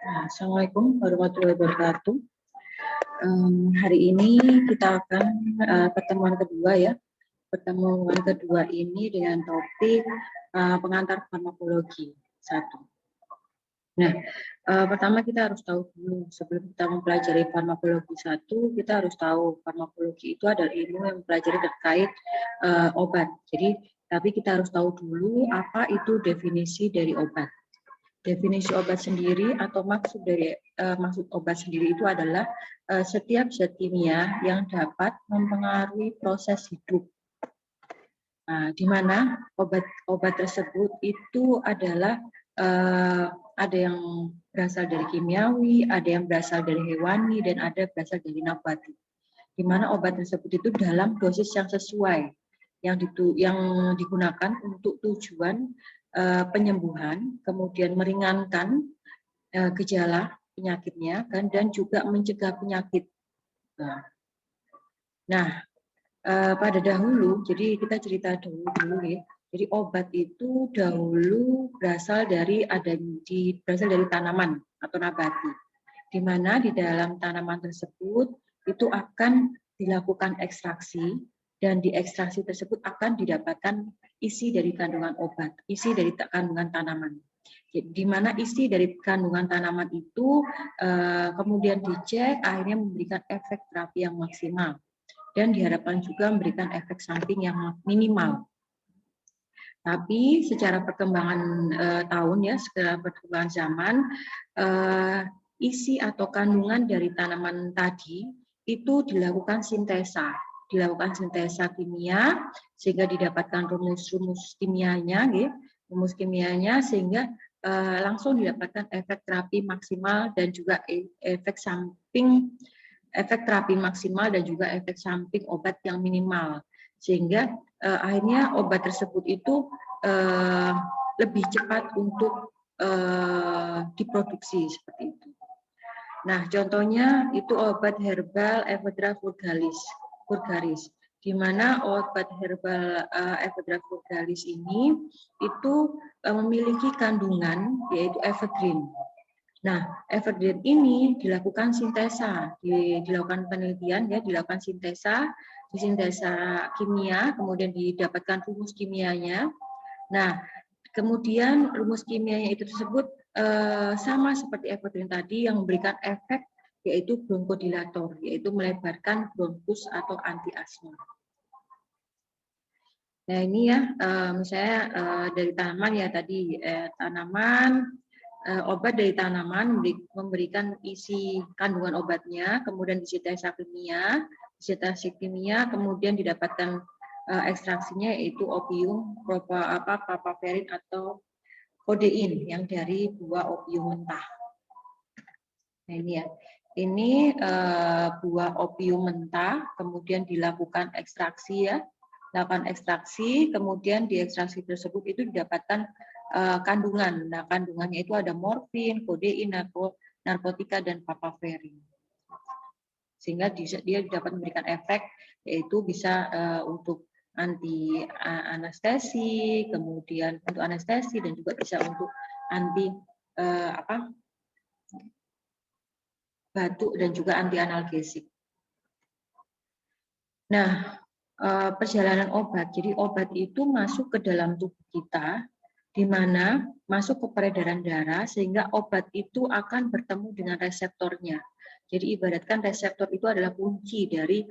Assalamualaikum warahmatullahi wabarakatuh. Hari ini kita akan pertemuan kedua ya. Pertemuan kedua ini dengan topik pengantar farmakologi 1. Nah, pertama kita harus tahu dulu sebelum kita mempelajari farmakologi 1, kita harus tahu farmakologi itu adalah ilmu yang mempelajari terkait obat. Jadi, tapi kita harus tahu dulu apa itu definisi dari obat. Definisi obat sendiri atau maksud obat sendiri itu adalah setiap zat kimia yang dapat mempengaruhi proses hidup. Nah, di mana obat tersebut itu adalah ada yang berasal dari kimiawi, ada yang berasal dari hewani, dan ada berasal dari nabati. Di mana obat tersebut itu dalam dosis yang sesuai, yang digunakan untuk tujuan penyembuhan, kemudian meringankan gejala penyakitnya, dan juga mencegah penyakit. Nah, pada dahulu, jadi kita cerita dulu ya. Jadi obat itu dahulu berasal dari tanaman atau nabati, di mana di dalam tanaman tersebut itu akan dilakukan ekstraksi, dan di ekstraksi tersebut akan didapatkan isi dari kandungan obat, isi dari kandungan tanaman. Di mana isi dari kandungan tanaman itu kemudian dicek, akhirnya memberikan efek terapi yang maksimal, dan diharapkan juga memberikan efek samping yang minimal. Tapi secara perkembangan secara perkembangan zaman, isi atau kandungan dari tanaman tadi itu dilakukan sintesa kimia sehingga didapatkan rumus kimianya, sehingga langsung didapatkan efek terapi maksimal dan juga efek terapi maksimal dan juga efek samping obat yang minimal, sehingga akhirnya obat tersebut itu lebih cepat untuk diproduksi seperti itu. Nah, contohnya itu obat herbal Ephedra vulgaris, di mana obat herbal Ephedra vulgaris ini itu memiliki kandungan yaitu ephedrine. Nah, ephedrine ini dilakukan dilakukan penelitian ya, dilakukan sintesa kimia, kemudian didapatkan rumus kimianya. Nah, kemudian rumus kimianya itu tersebut sama seperti ephedrine tadi yang memberikan efek yaitu bronkodilator, yaitu melebarkan bronkus atau anti asma. Nah, ini ya misalnya dari tanaman ya tadi obat dari tanaman memberikan isi kandungan obatnya, kemudian disintesa kimia, kemudian didapatkan ekstraksinya yaitu opium, papaverin atau kodein yang dari buah opium mentah. Nah, ini ya. Ini buah opium mentah, kemudian dilakukan ekstraksi ya. Kemudian di ekstraksi tersebut itu didapatkan kandungan. Nah, kandungannya itu ada morfin, kodein, narkotika, dan papaverin. Sehingga dia dapat memberikan efek, yaitu bisa untuk anti anestesi, kemudian untuk anestesi, dan juga bisa untuk anti batuk dan juga anti analgesik. Nah, perjalanan obat. Jadi obat itu masuk ke dalam tubuh kita, di mana masuk ke peredaran darah sehingga obat itu akan bertemu dengan reseptornya. Jadi ibaratkan reseptor itu adalah kunci dari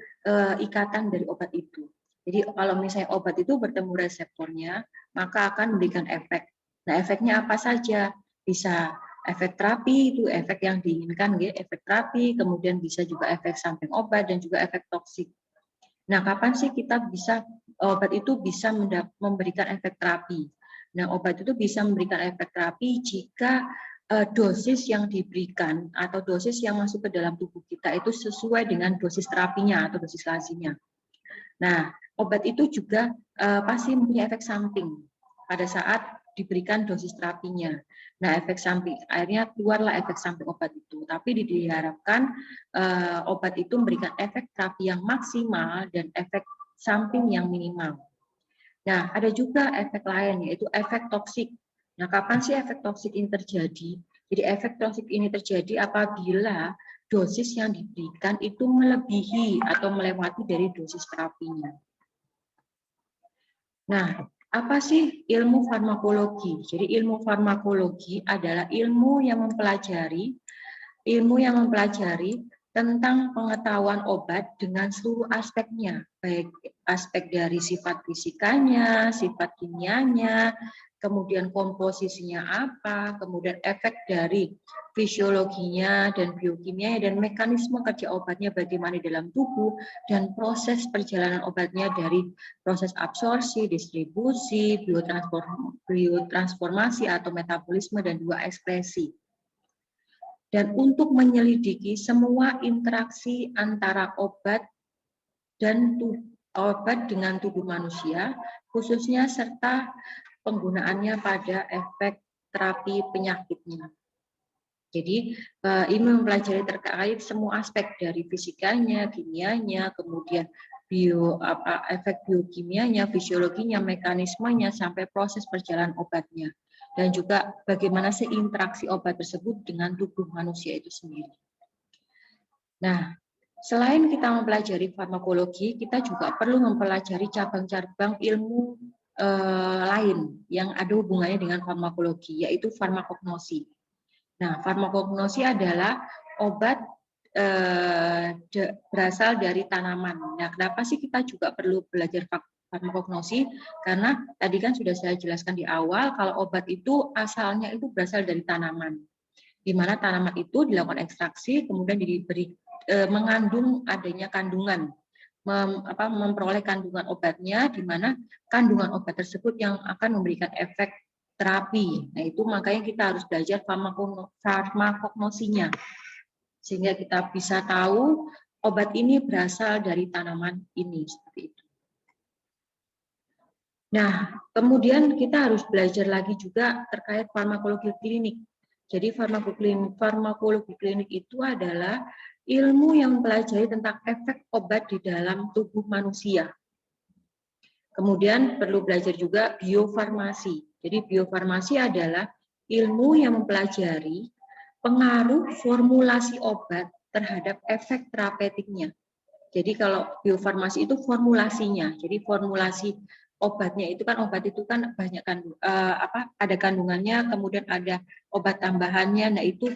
ikatan dari obat itu. Jadi kalau misalnya obat itu bertemu reseptornya, maka akan memberikan efek. Nah, efeknya apa saja? Bisa efek terapi, itu efek yang diinginkan, efek terapi, kemudian bisa juga efek samping obat dan juga efek toksik. Nah, kapan sih obat itu bisa memberikan efek terapi? Nah, obat itu bisa memberikan efek terapi jika dosis yang diberikan atau dosis yang masuk ke dalam tubuh kita itu sesuai dengan dosis terapinya atau dosis lazimnya. Nah, obat itu juga pasti mempunyai efek samping pada saat diberikan dosis terapinya. Nah, efek samping akhirnya keluarlah efek samping obat itu. Tapi diharapkan obat itu memberikan efek terapi yang maksimal dan efek samping yang minimal. Nah, ada juga efek lain yaitu efek toksik. Nah, kapan sih efek toksik ini terjadi? Jadi efek toksik ini terjadi apabila dosis yang diberikan itu melebihi atau melewati dari dosis terapinya. Nah, apa sih ilmu farmakologi? Jadi ilmu farmakologi adalah ilmu yang mempelajari tentang pengetahuan obat dengan seluruh aspeknya, baik aspek dari sifat fisikanya, sifat kimianya, kemudian komposisinya apa, kemudian efek dari fisiologinya dan biokimianya, dan mekanisme kerja obatnya bagaimana di dalam tubuh, dan proses perjalanan obatnya dari proses absorpsi, distribusi, biotransformasi atau metabolisme, dan juga ekspresi. Dan untuk menyelidiki semua interaksi antara obat dengan tubuh manusia, khususnya serta penggunaannya pada efek terapi penyakitnya. Jadi ini mempelajari terkait semua aspek dari fisikanya, kimianya, kemudian efek biokimianya, fisiologinya, mekanismenya, sampai proses perjalanan obatnya. Dan juga bagaimana sih interaksi obat tersebut dengan tubuh manusia itu sendiri. Nah, selain kita mempelajari farmakologi, kita juga perlu mempelajari cabang-cabang ilmu lain yang ada hubungannya dengan farmakologi, yaitu farmakognosi. Nah, farmakognosi adalah obat berasal dari tanaman. Nah, kenapa sih kita juga perlu belajar farmakognosi? Karena tadi kan sudah saya jelaskan di awal kalau obat itu asalnya itu berasal dari tanaman, di mana tanaman itu dilakukan ekstraksi, kemudian mengandung adanya kandungan, memperoleh kandungan obatnya, di mana kandungan obat tersebut yang akan memberikan efek terapi. Nah, itu makanya kita harus belajar farmakognosinya, sehingga kita bisa tahu obat ini berasal dari tanaman ini, seperti itu. Nah, kemudian kita harus belajar lagi juga terkait farmakologi klinik. Jadi farmakologi klinik itu adalah ilmu yang mempelajari tentang efek obat di dalam tubuh manusia. Kemudian perlu belajar juga biofarmasi. Jadi biofarmasi adalah ilmu yang mempelajari pengaruh formulasi obat terhadap efek terapeutiknya. Jadi kalau biofarmasi itu formulasinya. Jadi formulasi obatnya itu kan, obat itu kan banyak ada kandungannya, kemudian ada obat tambahannya. Nah, itu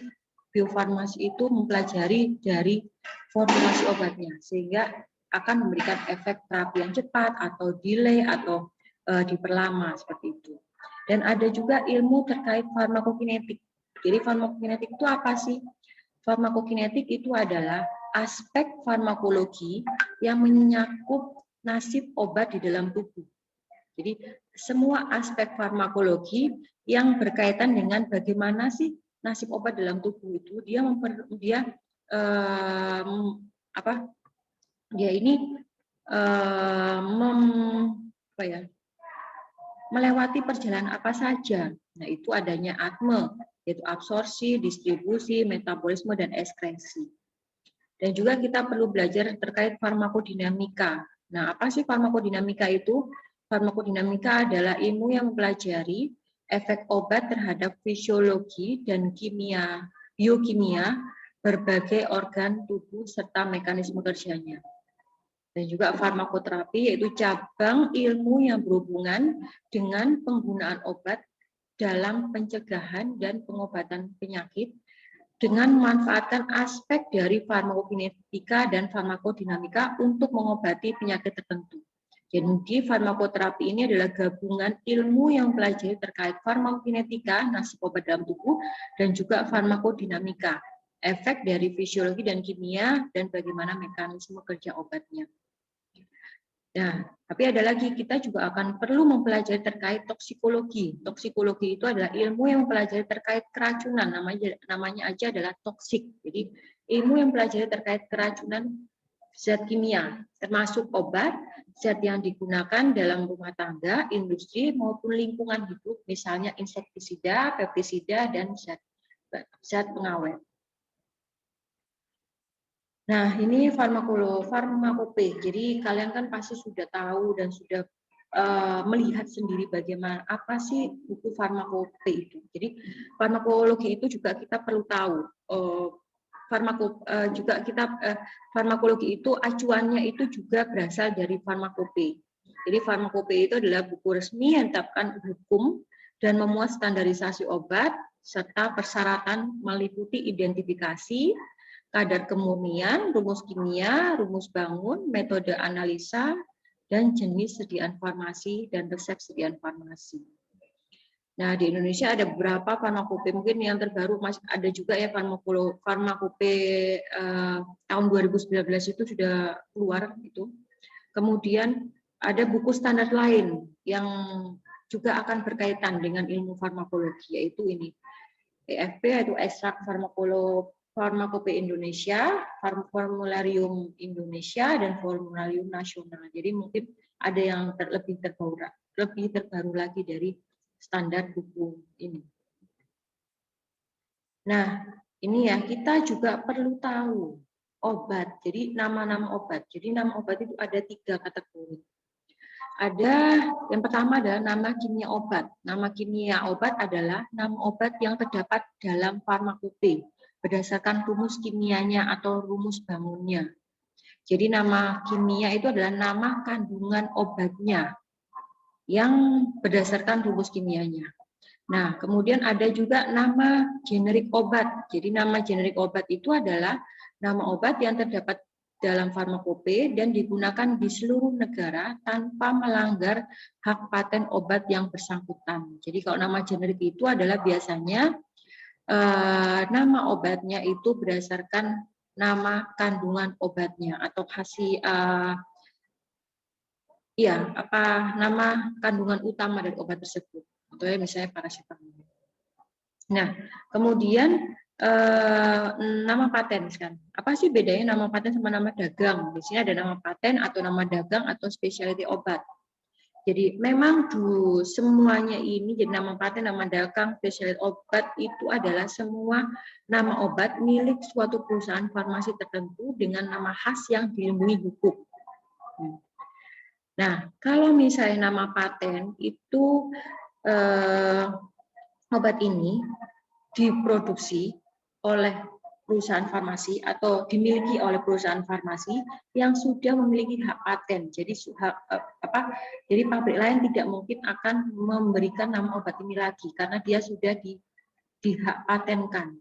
biofarmasi itu mempelajari dari formulasi obatnya, sehingga akan memberikan efek terapi yang cepat atau delay atau diperlama, seperti itu. Dan ada juga ilmu terkait farmakokinetik. Jadi farmakokinetik itu apa sih? Farmakokinetik itu adalah aspek farmakologi yang menyakup nasib obat di dalam tubuh. Jadi semua aspek farmakologi yang berkaitan dengan bagaimana sih nasib obat dalam tubuh itu, melewati perjalanan apa saja. Nah, itu adanya ATME, yaitu absorpsi, distribusi, metabolisme, dan ekskresi. Dan juga kita perlu belajar terkait farmakodinamika. Nah, apa sih farmakodinamika itu? Farmakodinamika adalah ilmu yang mempelajari efek obat terhadap fisiologi dan biokimia berbagai organ tubuh serta mekanisme kerjanya. Dan juga farmakoterapi, yaitu cabang ilmu yang berhubungan dengan penggunaan obat dalam pencegahan dan pengobatan penyakit dengan memanfaatkan aspek dari farmakokinetika dan farmakodinamika untuk mengobati penyakit tertentu. Jadi farmakoterapi ini adalah gabungan ilmu yang mempelajari terkait farmakokinetika, nasib obat dalam tubuh, dan juga farmakodinamika, efek dari fisiologi dan kimia, dan bagaimana mekanisme kerja obatnya. Nah, tapi ada lagi, kita juga akan perlu mempelajari terkait toksikologi. Toksikologi itu adalah ilmu yang mempelajari terkait keracunan, namanya aja adalah toksik. Jadi ilmu yang mempelajari terkait keracunan zat kimia, termasuk obat, zat yang digunakan dalam rumah tangga, industri, maupun lingkungan hidup, misalnya insektisida, pestisida, dan zat pengawet. Nah, ini farmakope. Jadi kalian kan pasti sudah tahu dan sudah melihat sendiri bagaimana apa sih buku farmakope itu. Jadi farmakologi itu juga kita perlu tahu. Farmakologi itu acuannya itu juga berasal dari farmakope. Jadi farmakope itu adalah buku resmi yang ditetapkan hukum dan memuat standarisasi obat serta persyaratan meliputi identifikasi, kadar kemurnian, rumus kimia, rumus bangun, metode analisa, dan jenis sediaan farmasi dan resep sediaan farmasi. Nah, di Indonesia ada beberapa farmakope, mungkin yang terbaru masih ada juga ya farmakope tahun 2019 itu sudah keluar itu. Kemudian ada buku standar lain yang juga akan berkaitan dengan ilmu farmakologi, yaitu ini EFP, yaitu Ekstrak Farmakope Indonesia, Formularium Indonesia, dan Formularium Nasional. Jadi mungkin ada yang lebih terbaru lagi dari standar buku ini. Nah, ini ya, kita juga perlu tahu obat. Jadi nama-nama obat. Jadi nama obat itu ada 3 kategori. Ada yang pertama adalah nama kimia obat. Nama kimia obat adalah nama obat yang terdapat dalam farmakope berdasarkan rumus kimianya atau rumus bangunnya. Jadi nama kimia itu adalah nama kandungan obatnya yang berdasarkan rumus kimianya. Nah, kemudian ada juga nama generik obat. Jadi nama generik obat itu adalah nama obat yang terdapat dalam farmakope dan digunakan di seluruh negara tanpa melanggar hak paten obat yang bersangkutan. Jadi kalau nama generik itu adalah biasanya nama obatnya itu berdasarkan nama kandungan obatnya atau hasil nama kandungan utama dari obat tersebut. Contohnya misalnya paracetamol. Nah, kemudian nama paten kan. Apa sih bedanya nama paten sama nama dagang? Di sini ada nama paten atau nama dagang atau specialty obat. Jadi memang semuanya ini jadi nama paten, nama dagang, specialty obat itu adalah semua nama obat milik suatu perusahaan farmasi tertentu dengan nama khas yang dilindungi hukum. Nah, kalau misalnya nama paten itu obat ini diproduksi oleh perusahaan farmasi atau dimiliki oleh perusahaan farmasi yang sudah memiliki hak paten. Jadi jadi pabrik lain tidak mungkin akan memberikan nama obat ini lagi karena dia sudah di hak patenkan.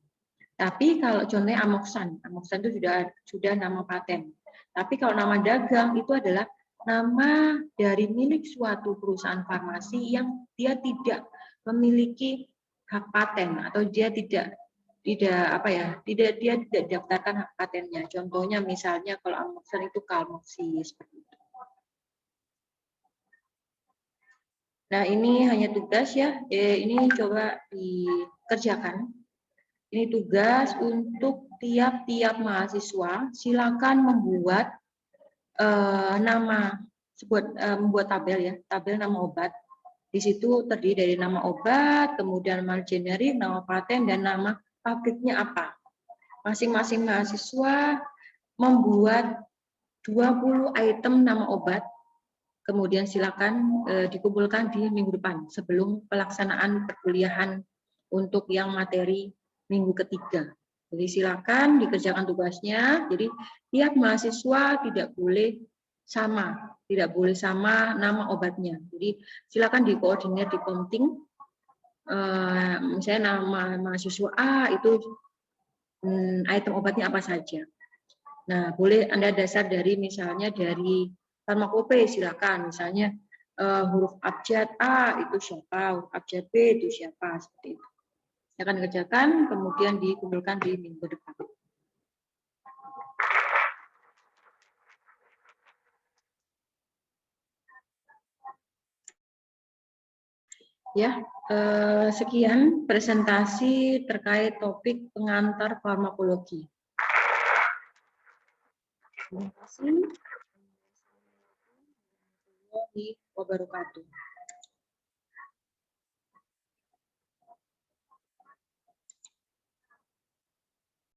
Tapi kalau contohnya Amoxan itu sudah nama paten. Tapi kalau nama dagang itu adalah nama dari milik suatu perusahaan farmasi yang dia tidak memiliki hak paten atau dia tidak daftarkan hak patennya. Contohnya misalnya kalau Amoxan itu Kalmoxi seperti itu. Nah, ini hanya tugas ya. Ini coba dikerjakan. Ini tugas untuk tiap-tiap mahasiswa. Silakan membuat membuat tabel ya, tabel nama obat. Di situ terdiri dari nama obat, kemudian nama generik, nama paten, dan nama pabriknya apa. Masing-masing mahasiswa membuat 20 item nama obat, kemudian silakan dikumpulkan di minggu depan sebelum pelaksanaan perkuliahan untuk yang materi minggu ketiga. Jadi silakan dikerjakan tugasnya. Jadi tiap mahasiswa tidak boleh sama nama obatnya. Jadi silakan dikoordinir di Komting. Misalnya nama mahasiswa A itu item obatnya apa saja. Nah, boleh Anda dasar dari misalnya dari farmakope, silakan. Misalnya huruf abjad A itu siapa, huruf abjad B itu siapa, seperti itu. Akan dikerjakan, kemudian dikumpulkan di minggu depan. Ya, sekian presentasi terkait topik pengantar farmakologi. Terima kasih. Wassalamualaikum warahmatullahi wabarakatuh.